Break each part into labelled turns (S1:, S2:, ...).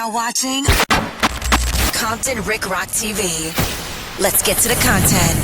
S1: now watching Compton Rick Rock TV. Let's get to the content.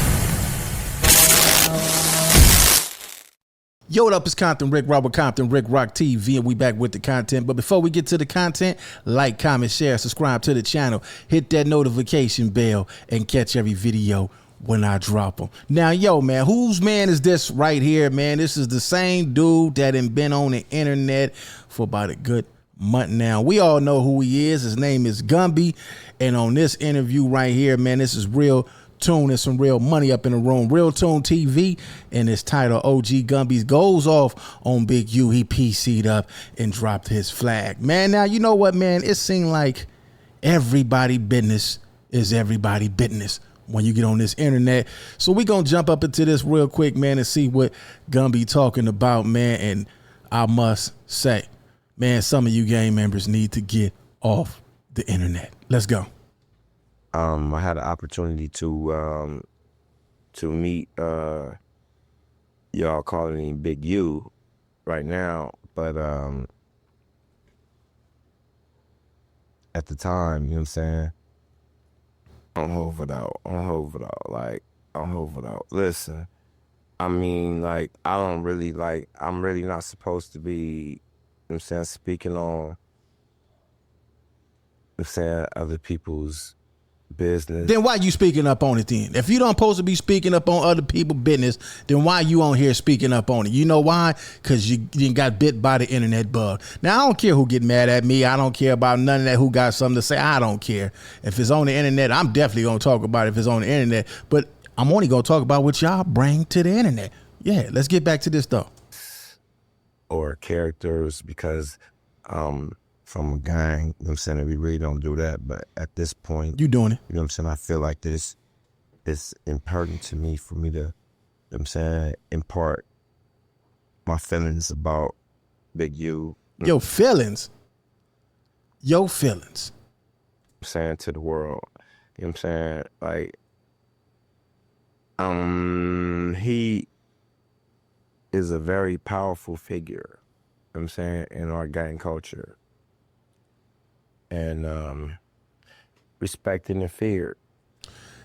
S2: Yo, what up? It's Compton Rick Rock with Compton Rick Rock TV, and we back with the content. But before we get to the content, like, comment, share, subscribe to the channel, hit that notification bell, and catch every video when I drop them. Now, yo, man, whose man is this right here, man? This is the same dude that had been on the internet for about a good month now. We all know who he is. His name is Gumby, and on this interview right here, man, this is real tune. There's some real money up in the room. Real Tune TV, and it's titled OG Gumby's goes off on Big U. He PC'd up and dropped his flag. Man, now, you know what, man? It seemed like everybody business is everybody business when you get on this internet. So we gonna jump up into this real quick, man, and see what Gumby talking about, man. And I must say, man, some of you gang members need to get off the internet. Let's go.
S3: I had an opportunity to meet y'all calling him Big U right now, but at the time, you know what I'm saying, I'm HOOVER out. Listen, I mean, like, I'm really not supposed to be, you know what I'm saying, speaking on, you know what I'm saying, other people's business.
S2: Then why you speaking up on it then? If you don't supposed to be speaking up on other people's business, then why you on here speaking up on it? You know why? Because you got bit by the internet bug. Now, I don't care who get mad at me. I don't care about none of that, who got something to say. I don't care. If it's on the internet, I'm definitely going to talk about it if it's on the internet. But I'm only going to talk about what y'all bring to the internet. Yeah, let's get back to this though.
S3: Or characters, because from a gang, you know what I'm saying, we really don't do that. But at this point,
S2: you doing it.
S3: You know what I'm saying? I feel like this is important to me for me to, you know what I'm saying, impart my feelings about Big U.
S2: Your feelings? Your feelings.
S3: I'm saying to the world. You know what I'm saying? Like, he is a very powerful figure, you know what I'm saying, in our gang culture. And respected and feared.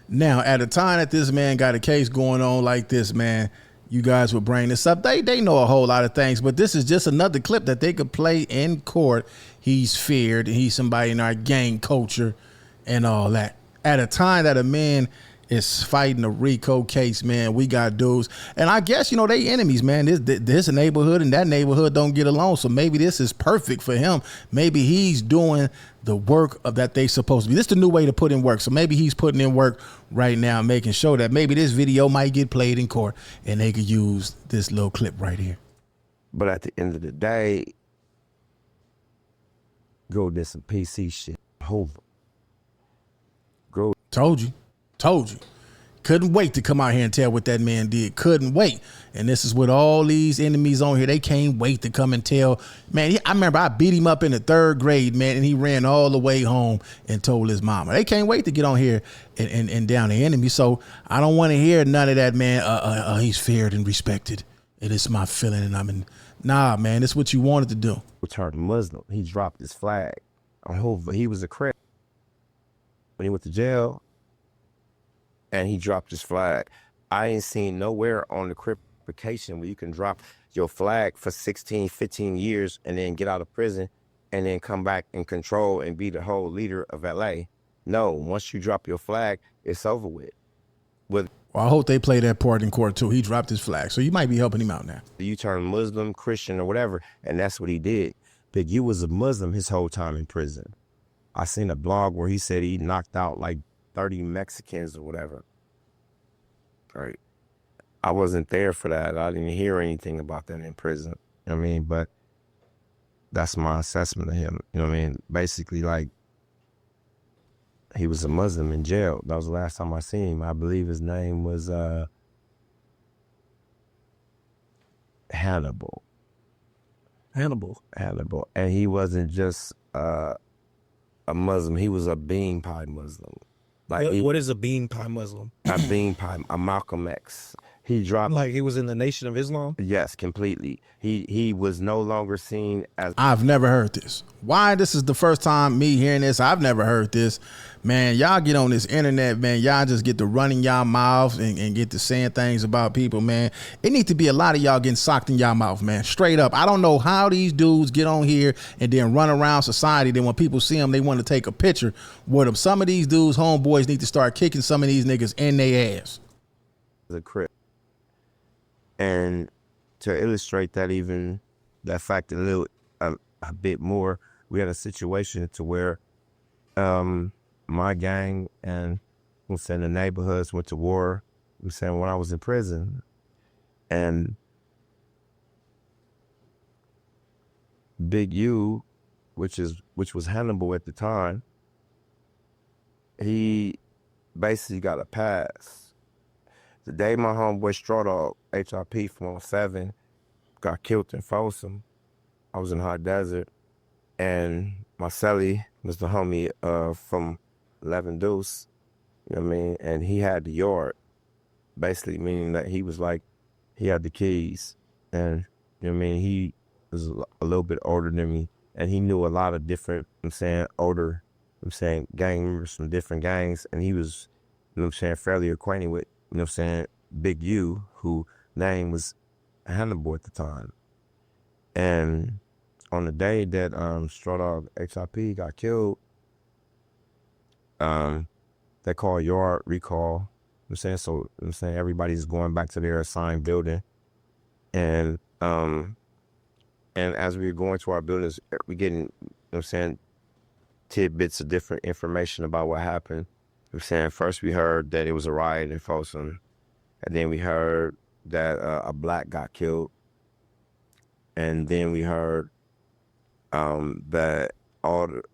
S2: Now, at a time that this man got a case going on like this, man, you guys would bring this up. They know a whole lot of things, but this is just another clip that they could play in court. He's feared. He's somebody in our gang culture and all that. At a time that a man is fighting a RICO case, man, we got dudes, and I guess, you know, they enemies, man. This neighborhood and that neighborhood don't get along, so maybe this is perfect for him. Maybe he's doing the work of that they supposed to be. This is the new way to put in work, so maybe he's putting in work right now, making sure that maybe this video might get played in court and they could use this little clip right here.
S3: But at the end of the day, go did some PC shit. HOOVER.
S2: Told you. Couldn't wait to come out here and tell what that man did. Couldn't wait. And this is with all these enemies on here. They can't wait to come and tell. Man, I remember I beat him up in the 3rd grade, man, and he ran all the way home and told his mama. They can't wait to get on here and down the enemy. So I don't want to hear none of that, man. He's feared and respected. It is my feeling, and I'm in. Nah, man, it's what you wanted to do.
S3: Turned Muslim. He dropped his flag on HOOVER. He was a Crippin when he went to jail. And he dropped his flag. I ain't seen nowhere on the Crippification where you can drop your flag for 16, 15 years and then get out of prison and then come back and control and be the whole leader of LA. No, once you drop your flag, it's over with.
S2: Well, I hope they play that part in court too. He dropped his flag, so you might be helping him out now.
S3: You turn Muslim, Christian, or whatever, and that's what he did. Big U was a Muslim his whole time in prison. I seen a blog where he said he knocked out like 30 Mexicans or whatever. Right. I wasn't there for that. I didn't hear anything about that in prison. You know what I mean? But that's my assessment of him. You know what I mean? Basically, like, he was a Muslim in jail. That was the last time I seen him. I believe his name was Hannibal. And he wasn't just a Muslim. He was a bean pie Muslim.
S4: Like what is a bean pie Muslim?
S3: A bean pie, a Malcolm X. He dropped.
S4: Like he was in the Nation of Islam?
S3: Yes, completely. He was no longer seen as.
S2: I've never heard this. Why? This is the first time me hearing this. I've never heard this. Man, y'all get on this internet, man. Y'all just get to running y'all mouths and get to saying things about people, man. It needs to be a lot of y'all getting socked in y'all mouth, man. Straight up. I don't know how these dudes get on here and then run around society. Then when people see them, they want to take a picture with them. Some of these dudes, homeboys, need to start kicking some of these niggas in their ass.
S3: The Crip. And to illustrate that, even that fact a bit more, we had a situation to where my gang and I'm saying the neighborhoods went to war. I'm saying when I was in prison, and Big U, which was Hannibal at the time, he basically got a pass. The day my homeboy Straw Dog, HIP from 07, got killed in Folsom, I was in Hot Desert, and my celly was the homie from 11 Deuce, you know what I mean? And he had the yard, basically meaning that he was like, he had the keys, and you know what I mean? He was a little bit older than me, and he knew a lot of different, older, gang members from different gangs, and he was, fairly acquainted with, Big U, who name was Hannibal at the time. And on the day that Straw Dog HIP got killed, they call yard recall. So everybody's going back to their assigned building. And as we were going to our buildings, we getting, tidbits of different information about what happened. First we heard that it was a riot in Folsom, and then we heard that a black got killed, and then we heard that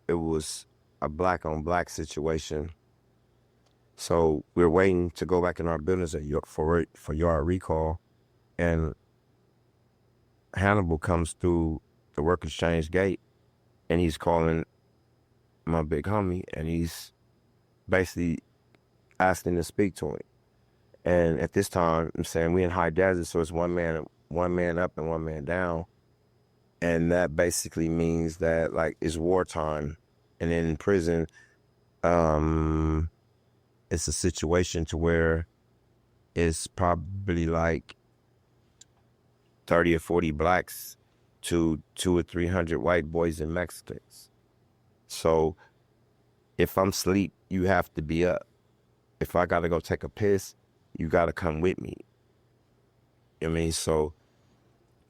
S3: it was a black on black situation. So we're waiting to go back in our buildings for yard recall, and Hannibal comes through the work exchange gate, and he's calling my big homie, and he's basically asking to speak to him. And at this time, we in High Desert, so it's one man up and one man down. And that basically means that like it's wartime. And then in prison, it's a situation to where it's probably like 30 or 40 blacks to 200 or 300 white boys and Mexicans. So if I'm asleep, you have to be up. If I gotta go take a piss, you gotta come with me. You know what I mean? So,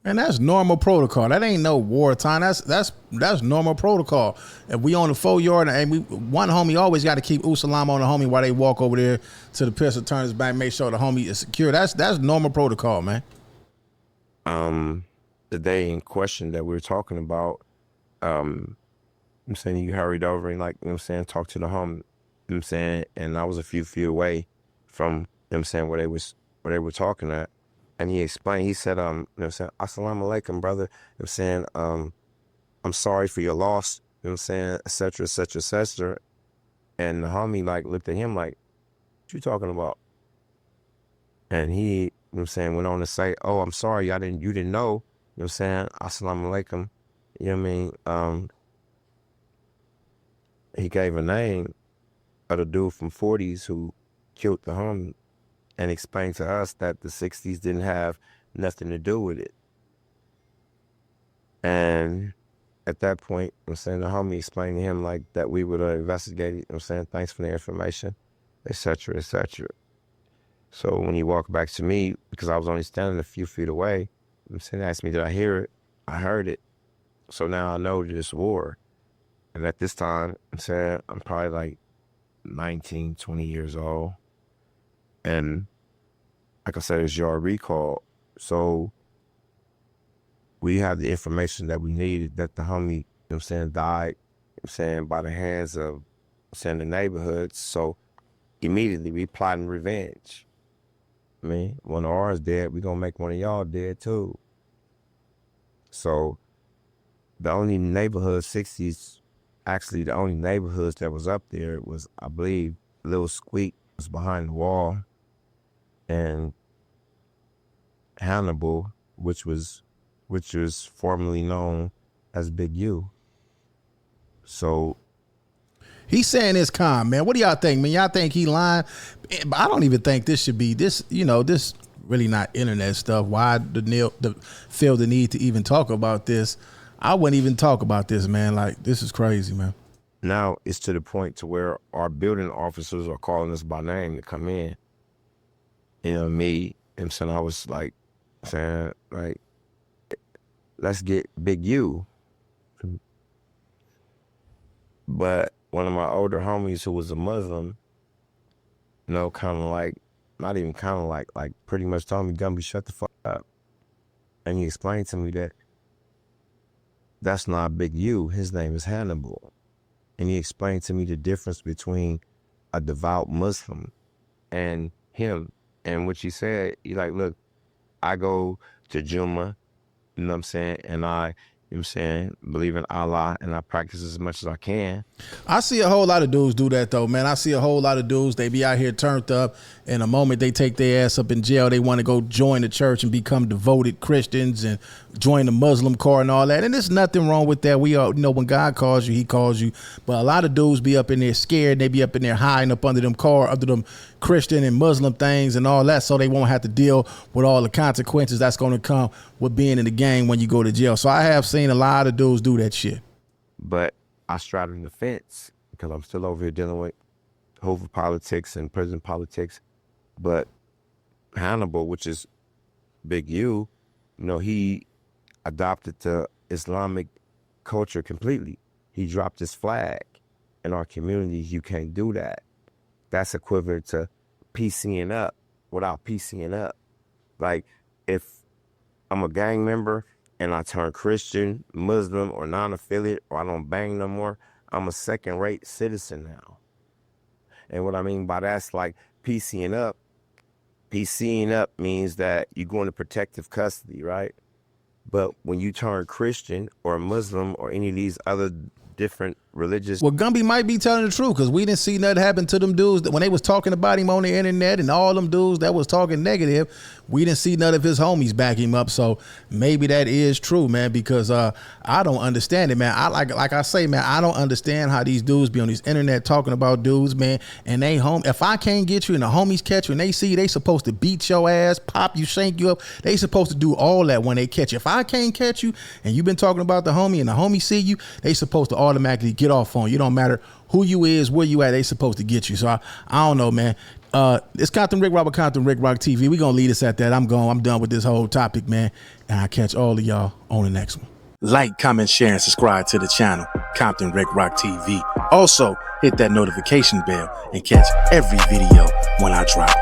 S2: and that's normal protocol. That ain't no wartime. That's normal protocol. If we on the 4 yard and one homie always got to keep Usalam on the homie while they walk over there to the pistol, turn his back, make sure the homie is secure. That's normal protocol, man.
S3: The day in question that we were talking about, you hurried over and talked to the homie. And I was a few feet away from where they were talking at. And he explained, he said, Assalamu alaikum, brother. I'm sorry for your loss, et cetera, et cetera, et cetera. And the homie looked at him like, what you talking about? And he, went on to say, oh, I'm sorry, you didn't know, Assalamu alaikum. You know what I mean? He gave a name of the dude from 40s who killed the homie, and explained to us that the 60s didn't have nothing to do with it. And at that point, the homie explained to him that we would investigate it, thanks for the information, et cetera, et cetera. So when he walked back to me, because I was only standing a few feet away, he asked me, did I hear it? I heard it. So now I know there's war. And at this time, I'm probably 19, 20 years old. And like I said, it's yard recall. So we have the information that we needed, that the homie, died, by the hands of, the neighborhoods. So immediately we plotting revenge. I mean, when ours dead, we gonna make one of y'all dead too. So the only neighborhood 60s, actually the only neighborhoods that was up there was, I believe, Lil Squeak was behind the wall, and Hannibal, which was formerly known as Big U. So
S2: he's saying it's calm, man. What do y'all think, man? Y'all think he lying? I don't even think this should be this. You know, this really not internet stuff. Why feel the need to even talk about this? I wouldn't even talk about this, man. Like, this is crazy, man.
S3: now it's to the point to where our building officers are calling us by name to come in. You know, me, and so I was like saying, like, let's get Big U. But one of my older homies who was a Muslim, you know, kind of like, not even kind of like pretty much told me, Gumby, shut the fuck up. And he explained to me that that's not Big U. His name is Hannibal. And he explained to me the difference between a devout Muslim and him. And what he said, he like, look, I go to Juma, you know what I'm saying? And I, you know what I'm saying, believe in Allah, and I practice as much as I can.
S2: I see a whole lot of dudes do that, though, man. I see a whole lot of dudes, they be out here turned up, and the moment they take their ass up in jail, they want to go join the church and become devoted Christians and join the Muslim car and all that. And there's nothing wrong with that. We all, you know, when God calls you, he calls you. But a lot of dudes be up in there scared. They be up in there hiding up under them Christian and Muslim things and all that, so they won't have to deal with all the consequences that's going to come with being in the gang when you go to jail. So I have seen a lot of dudes do that shit.
S3: But I straddle the fence because I'm still over here dealing with HOOVER politics and prison politics. But Hannibal, which is Big U, you know, he adopted the Islamic culture completely. He dropped his flag. In our communities, you can't do that. That's equivalent to PCing up without PCing up. Like, if I'm a gang member and I turn Christian, Muslim, or non-affiliate, or I don't bang no more, I'm a second-rate citizen now. And what I mean by that's like PCing up. PCing up means that you go into protective custody, right? But when you turn Christian or Muslim or any of these other different religious...
S2: Well, Gumby might be telling the truth, because we didn't see nothing happen to them dudes that when they was talking about him on the internet, and all them dudes that was talking negative, we didn't see none of his homies back him up. So maybe that is true, man, because I don't understand it, man. I like I say, man, I don't understand how these dudes be on this internet talking about dudes, man, and they home. If I can't get you and the homies catch you and they see you, they supposed to beat your ass, pop you, shank you up. They supposed to do all that when they catch you. If I can't catch you and you've been talking about the homie and the homie see you, they supposed to automatically get off on you. It don't matter who you is, where you at, they supposed to get you. So I don't know, man. It's Compton Rick Rock, Compton Rick Rock TV. We gonna lead us at that. I'm done with this whole topic, man. And I'll catch all of y'all on the next one. Like, comment, share, and subscribe to the channel, Compton Rick Rock TV. Also, hit that notification bell and catch every video when I drop.